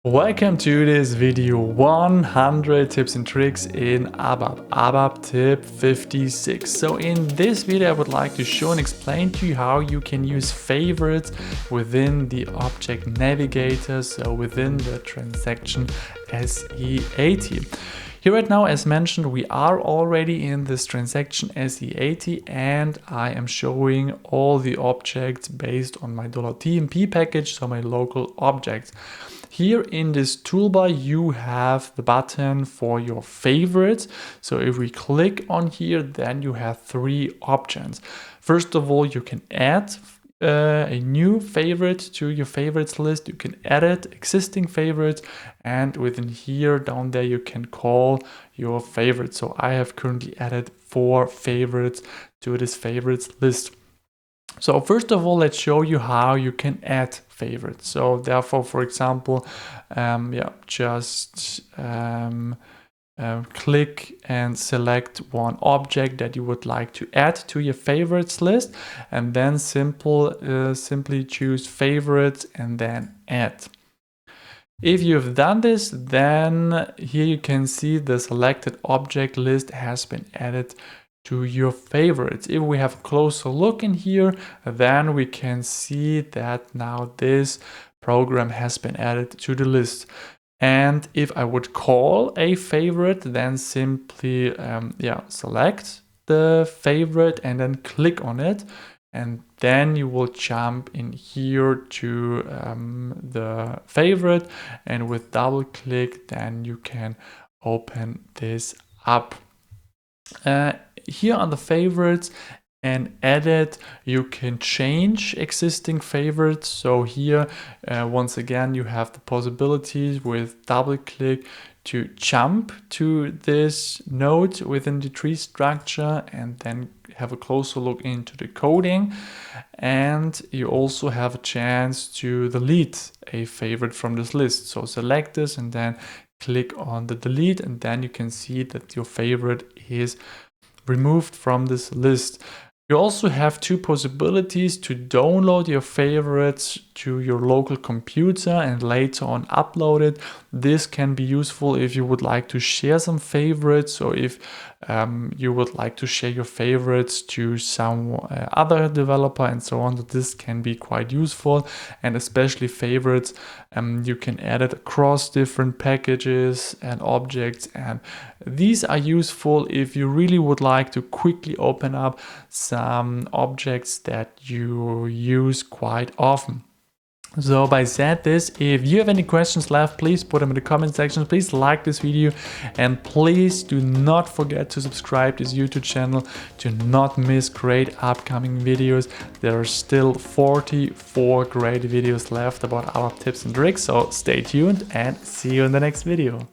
Welcome to this video 100 tips and tricks in ABAP. ABAP tip 56. So in this video I would like to show and explain to you how you can use favorites within the object navigator, so within the transaction SE80. Here right now, as mentioned, we are already in this transaction SE80 and I am showing all the objects based on my $TMP package, so my local objects. Here in this toolbar you have the button for your favorites. So if we click on here, then you have three options. First of all, you can add a new favorite to your favorites list. You can edit existing favorites, and within here down there you can call your favorites. So I have currently added 4 favorites to this favorites list. So first of all, let's show you how you can add favorites. So therefore, for example, click and select one object that you would like to add to your favorites list, and then simply choose favorites and then add. If you've done this, then here you can see the selected object list has been added to your favorites. If we have a closer look in here, then we can see that now this program has been added to the list. And if I would call a favorite, then simply select the favorite and then click on it, and then you will jump in here to the favorite, and with double click then you can open this up. Here on the favorites and edit, you can change existing favorites. So here once again you have the possibility with double click to jump to this node within the tree structure and then have a closer look into the coding. And you also have a chance to delete a favorite from this list. So select this and then click on the delete, and then you can see that your favorite is removed from this list. You also have 2 possibilities to download your favorites to your local computer and later on upload it. This can be useful if you would like to share some favorites, or if you would like to share your favorites to some other developer and so on. So this can be quite useful, and especially favorites you can add it across different packages and objects, and these are useful if you really would like to quickly open up some objects that you use quite often. So by said this, if you have any questions left, please put them in the comment section. Please like this video, and please do not forget to subscribe to this YouTube channel to not miss great upcoming videos. There are still 44 great videos left about our tips and tricks, so stay tuned and see you in the next video.